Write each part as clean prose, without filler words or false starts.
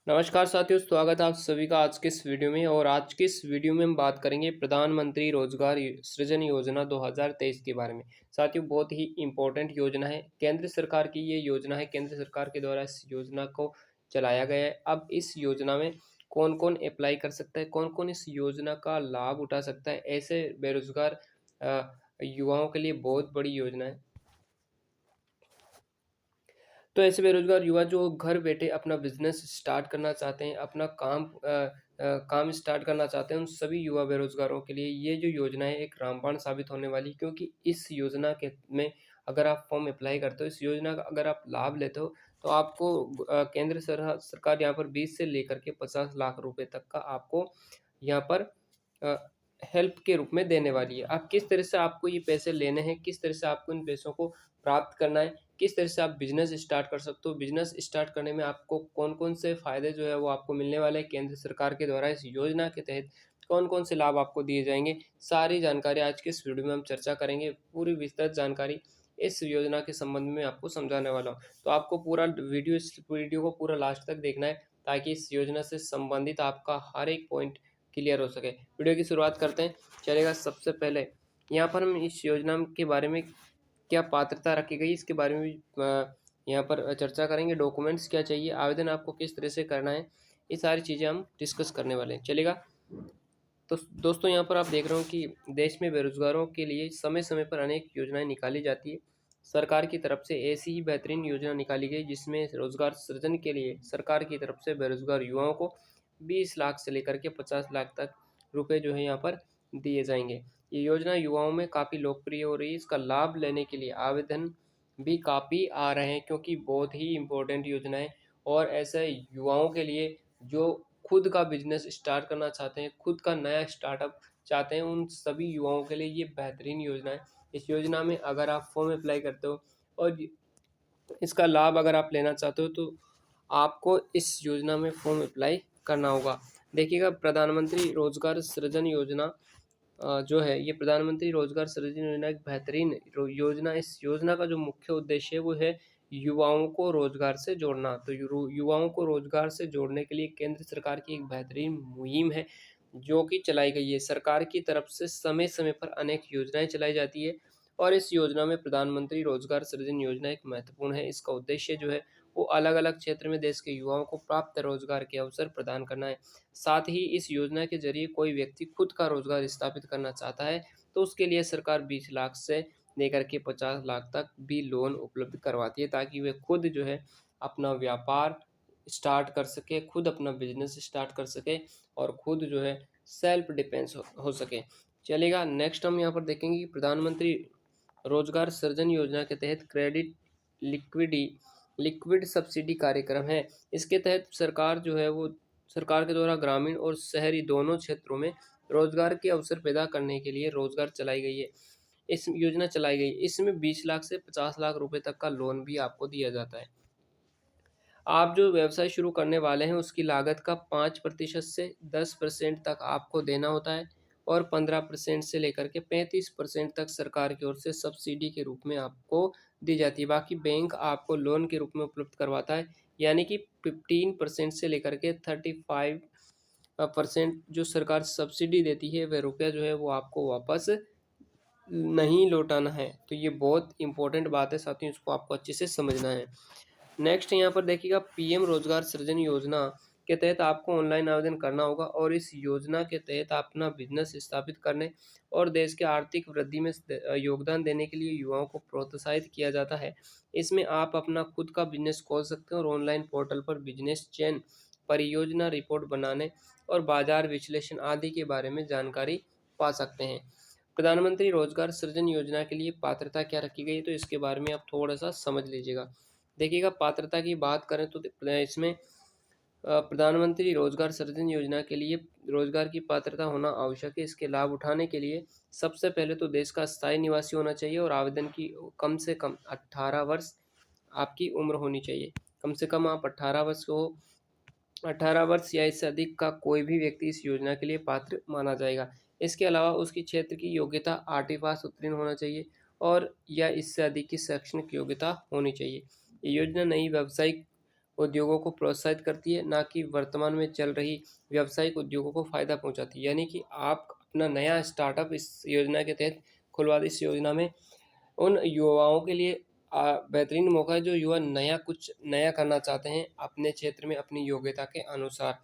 नमस्कार साथियों, स्वागत है आप सभी का आज के इस वीडियो में। और आज के इस वीडियो में हम बात करेंगे प्रधानमंत्री रोजगार सृजन योजना 2023 के बारे में। साथियों, बहुत ही इम्पोर्टेंट योजना है, केंद्र सरकार की ये योजना है। केंद्र सरकार के द्वारा इस योजना को चलाया गया है। अब इस योजना में कौन कौन अप्लाई कर सकता है, कौन कौन इस योजना का लाभ उठा सकता है, ऐसे बेरोजगार युवाओं के लिए बहुत बड़ी योजना है। तो ऐसे बेरोजगार युवा जो घर बैठे अपना बिजनेस स्टार्ट करना चाहते हैं, अपना काम स्टार्ट करना चाहते हैं, उन सभी युवा बेरोजगारों के लिए ये जो योजना है एक रामबाण साबित होने वाली है। क्योंकि इस योजना के में अगर आप फॉर्म अप्लाई करते हो, इस योजना का अगर आप लाभ लेते हो, तो आपको केंद्र सरकार यहाँ पर 20 से लेकर के 50 लाख रुपए तक का आपको यहाँ पर हेल्प के रूप में देने वाली है। आप किस तरह से आपको ये पैसे लेने हैं, किस तरह से आपको इन पैसों को प्राप्त करना है, किस तरह से आप बिजनेस स्टार्ट कर सकते हो, बिजनेस स्टार्ट करने में आपको कौन कौन से फायदे जो है वो आपको मिलने वाले हैं केंद्र सरकार के द्वारा, इस योजना के तहत कौन कौन से लाभ आपको दिए जाएंगे, सारी जानकारी आज के इस वीडियो में हम चर्चा करेंगे। पूरी विस्तृत जानकारी इस योजना के संबंध में आपको समझाने वाला हूँ। तो आपको पूरा वीडियो को पूरा लास्ट तक देखना है, ताकि इस योजना से संबंधित आपका हर एक पॉइंट क्लियर हो सके। वीडियो की शुरुआत करते हैं। चलेगा, सबसे पहले यहाँ पर हम इस योजना के बारे में क्या पात्रता रखी गई, इसके बारे में भी यहाँ पर चर्चा करेंगे। डॉक्यूमेंट्स क्या चाहिए, आवेदन आपको किस तरह से करना है, ये सारी चीज़ें हम डिस्कस करने वाले हैं। चलेगा। तो दोस्तों, यहाँ पर आप देख रहे हो कि देश में बेरोजगारों के लिए समय समय पर अनेक योजनाएं निकाली जाती है। सरकार की तरफ से ऐसी ही बेहतरीन योजना निकाली गई जिसमें रोजगार सृजन के लिए सरकार की तरफ से बेरोजगार युवाओं को 20 लाख से लेकर के 50 लाख तक रुपए जो है यहाँ पर दिए जाएंगे। ये योजना युवाओं में काफ़ी लोकप्रिय हो रही है। इसका लाभ लेने के लिए आवेदन भी काफ़ी आ रहे हैं, क्योंकि बहुत ही इम्पोर्टेंट योजना है। और ऐसे युवाओं के लिए जो खुद का बिजनेस स्टार्ट करना चाहते हैं, खुद का नया स्टार्टअप चाहते हैं, उन सभी युवाओं के लिए ये बेहतरीन योजना है। इस योजना में अगर आप फॉर्म अप्लाई करते हो और इसका लाभ अगर आप लेना चाहते हो, तो आपको इस योजना में फॉर्म अप्लाई करना होगा। देखिएगा, प्रधानमंत्री रोजगार सृजन योजना जो है, ये प्रधानमंत्री रोजगार सृजन योजना एक बेहतरीन योजना। इस योजना का जो मुख्य उद्देश्य है वो है युवाओं को रोजगार से जोड़ना। तो युवाओं को रोजगार से जोड़ने के लिए केंद्र सरकार की एक बेहतरीन मुहिम है जो कि चलाई गई है। सरकार की तरफ से समय समय पर अनेक योजनाएं चलाई जाती है, और इस योजना में प्रधानमंत्री रोजगार सृजन योजना एक महत्वपूर्ण है। इसका उद्देश्य जो है वो अलग अलग क्षेत्र में देश के युवाओं को प्राप्त रोजगार के अवसर प्रदान करना है। साथ ही इस योजना के जरिए कोई व्यक्ति खुद का रोजगार स्थापित करना चाहता है, तो उसके लिए सरकार 20 लाख से लेकर के 50 लाख तक भी लोन उपलब्ध करवाती है, ताकि वे खुद जो है अपना व्यापार स्टार्ट कर सके, खुद अपना बिजनेस स्टार्ट कर सके और खुद जो है सेल्फ डिपेंस हो सके। चलेगा, नेक्स्ट हम यहाँ पर देखेंगे कि प्रधानमंत्री रोजगार सृजन योजना के तहत क्रेडिट लिक्विडी लिक्विड सब्सिडी कार्यक्रम है। इसके तहत सरकार जो है वो सरकार के द्वारा ग्रामीण और शहरी दोनों क्षेत्रों में रोजगार के अवसर पैदा करने के लिए रोजगार चलाई गई है। इस योजना चलाई गई, इसमें 20 लाख से 50 लाख रुपए तक का लोन भी आपको दिया जाता है। आप जो व्यवसाय शुरू करने वाले हैं उसकी लागत का 5% से 10% तक आपको देना होता है, और 15% से लेकर के 35% तक सरकार की ओर से सब्सिडी के रूप में आपको दी जाती है। बाकी बैंक आपको लोन के रूप में उपलब्ध करवाता है, यानी कि 15% से लेकर के 35% जो सरकार सब्सिडी देती है, वह रुपया जो है वो आपको वापस नहीं लौटाना है। तो ये बहुत इंपॉर्टेंट बात है साथियों, इसको आपको अच्छे से समझना है। नेक्स्ट यहाँ पर देखिएगा, पीएम रोजगार सृजन योजना के तहत आपको ऑनलाइन आवेदन करना होगा, और इस योजना के तहत अपना बिजनेस स्थापित करने और देश के आर्थिक वृद्धि में योगदान देने के लिए युवाओं को प्रोत्साहित किया जाता है। इसमें आप अपना खुद का बिजनेस खोल सकते हैं और ऑनलाइन पोर्टल पर बिजनेस चयन, परियोजना रिपोर्ट बनाने और बाजार विश्लेषण आदि के बारे में जानकारी पा सकते हैं। प्रधानमंत्री रोजगार सृजन योजना के लिए पात्रता क्या रखी गई है, तो इसके बारे में आप थोड़ा सा समझ लीजिएगा। देखिएगा, पात्रता की बात करें तो इसमें प्रधानमंत्री रोजगार सृजन योजना के लिए रोजगार की पात्रता होना आवश्यक है। इसके लाभ उठाने के लिए सबसे पहले तो देश का स्थायी निवासी होना चाहिए, और आवेदन की कम से कम 18 वर्ष आपकी उम्र होनी चाहिए। कम से कम आप 18 वर्ष हो, 18 वर्ष या इससे अधिक का कोई भी व्यक्ति इस योजना के लिए पात्र माना जाएगा। इसके अलावा उसकी क्षेत्र की योग्यता 8वीं पास उत्तीर्ण होना चाहिए, और या इससे अधिक की शैक्षणिक योग्यता होनी चाहिए। ये योजना नई व्यावसायिक उद्योगों को प्रोत्साहित करती है, ना कि वर्तमान में चल रही व्यावसायिक उद्योगों को फ़ायदा पहुँचाती है। यानी कि आप अपना नया स्टार्टअप इस योजना के तहत खुलवा दें। इस योजना में उन युवाओं के लिए बेहतरीन मौका है जो युवा कुछ नया करना चाहते हैं अपने क्षेत्र में अपनी योग्यता के अनुसार।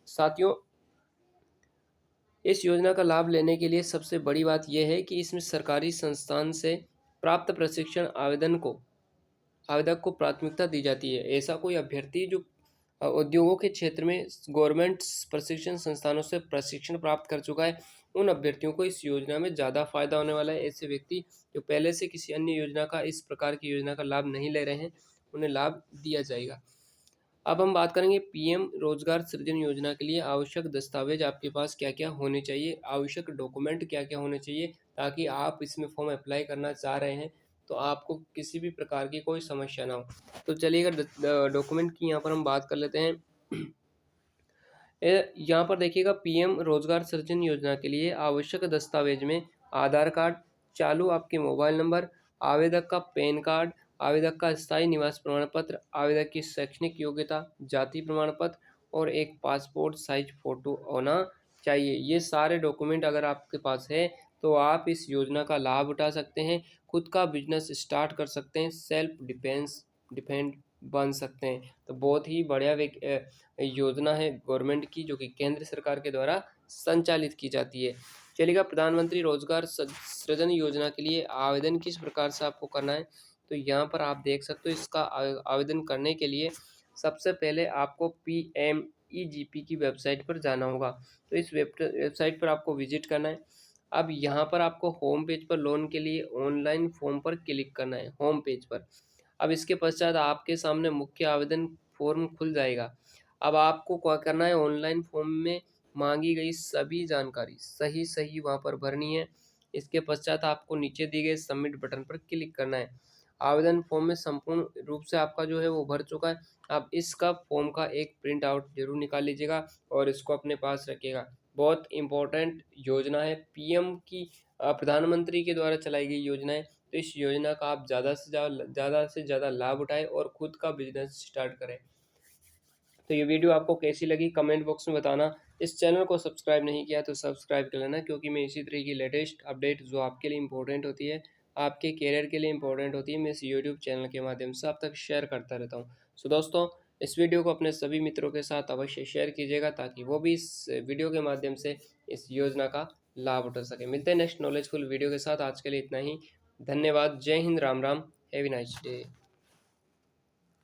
साथियों, इस योजना का लाभ लेने के लिए सबसे बड़ी बात यह है कि इसमें सरकारी संस्थान से प्राप्त प्रशिक्षण आवेदक को प्राथमिकता दी जाती है। ऐसा कोई अभ्यर्थी जो उद्योगों के क्षेत्र में गवर्नमेंट प्रशिक्षण संस्थानों से प्रशिक्षण प्राप्त कर चुका है, उन अभ्यर्थियों को इस योजना में ज़्यादा फायदा होने वाला है। ऐसे व्यक्ति जो पहले से किसी अन्य योजना का इस प्रकार की योजना का लाभ नहीं ले रहे हैं, उन्हें लाभ दिया जाएगा। अब हम बात करेंगे पीएम रोजगार सृजन योजना के लिए आवश्यक दस्तावेज आपके पास क्या क्या होने चाहिए, आवश्यक डॉक्यूमेंट क्या क्या होने चाहिए, ताकि आप इसमें फॉर्म अप्लाई करना चाह रहे हैं तो आपको किसी भी प्रकार की कोई समस्या ना हो। तो चलिए अगर डॉक्यूमेंट की यहाँ पर हम बात कर लेते हैं। यहाँ पर देखिएगा, पीएम रोजगार सृजन योजना के लिए आवश्यक दस्तावेज में आधार कार्ड, चालू आपके मोबाइल नंबर, आवेदक का पैन कार्ड, आवेदक का स्थायी निवास प्रमाण पत्र, आवेदक की शैक्षणिक योग्यता, जाति प्रमाण पत्र और एक पासपोर्ट साइज फोटो होना चाहिए। ये सारे डॉक्यूमेंट अगर आपके पास है तो आप इस योजना का लाभ उठा सकते हैं, खुद का बिजनेस स्टार्ट कर सकते हैं, सेल्फ डिपेंड बन सकते हैं। तो बहुत ही बढ़िया योजना है गवर्नमेंट की, जो कि केंद्र सरकार के द्वारा संचालित की जाती है। चलिएगा, प्रधानमंत्री रोजगार सृजन योजना के लिए आवेदन किस प्रकार से आपको करना है, तो यहाँ पर आप देख सकते हो। इसका आवेदन करने के लिए सबसे पहले आपको PMEGP की वेबसाइट पर जाना होगा। तो इस वेबसाइट पर आपको विजिट करना है। अब यहाँ पर आपको होम पेज पर लोन के लिए ऑनलाइन फॉर्म पर क्लिक करना है, होम पेज पर। अब इसके पश्चात आपके सामने मुख्य आवेदन फॉर्म खुल जाएगा। अब आपको क्या करना है, ऑनलाइन फॉर्म में मांगी गई सभी जानकारी सही सही वहाँ पर भरनी है। इसके पश्चात आपको नीचे दिए गए सबमिट बटन पर क्लिक करना है। आवेदन फॉर्म में संपूर्ण रूप से आपका जो है वो भर चुका है। आप इसका फॉर्म का एक प्रिंट आउट जरूर निकाल लीजिएगा और इसको अपने पास रखिएगा। बहुत इम्पोर्टेंट योजना है, पीएम की प्रधानमंत्री के द्वारा चलाई गई योजना है। तो इस योजना का आप ज़्यादा से ज़्यादा लाभ उठाएं और खुद का बिजनेस स्टार्ट करें। तो ये वीडियो आपको कैसी लगी कमेंट बॉक्स में बताना। इस चैनल को सब्सक्राइब नहीं किया तो सब्सक्राइब कर लेना, क्योंकि मैं इसी तरह की लेटेस्ट अपडेट जो आपके लिए इंपॉर्टेंट होती है, आपके करियर के लिए इंपॉर्टेंट होती है, मैं इस यूट्यूब चैनल के माध्यम से आप तक शेयर करता रहता हूँ। सो दोस्तों, इस वीडियो को अपने सभी मित्रों के साथ अवश्य शेयर कीजिएगा, ताकि वो भी इस वीडियो के माध्यम से इस योजना का लाभ उठा सके। मिलते हैं नेक्स्ट नॉलेजफुल वीडियो के साथ। आज के लिए इतना ही। धन्यवाद। जय Hind. Ram Ram. Have a nice day.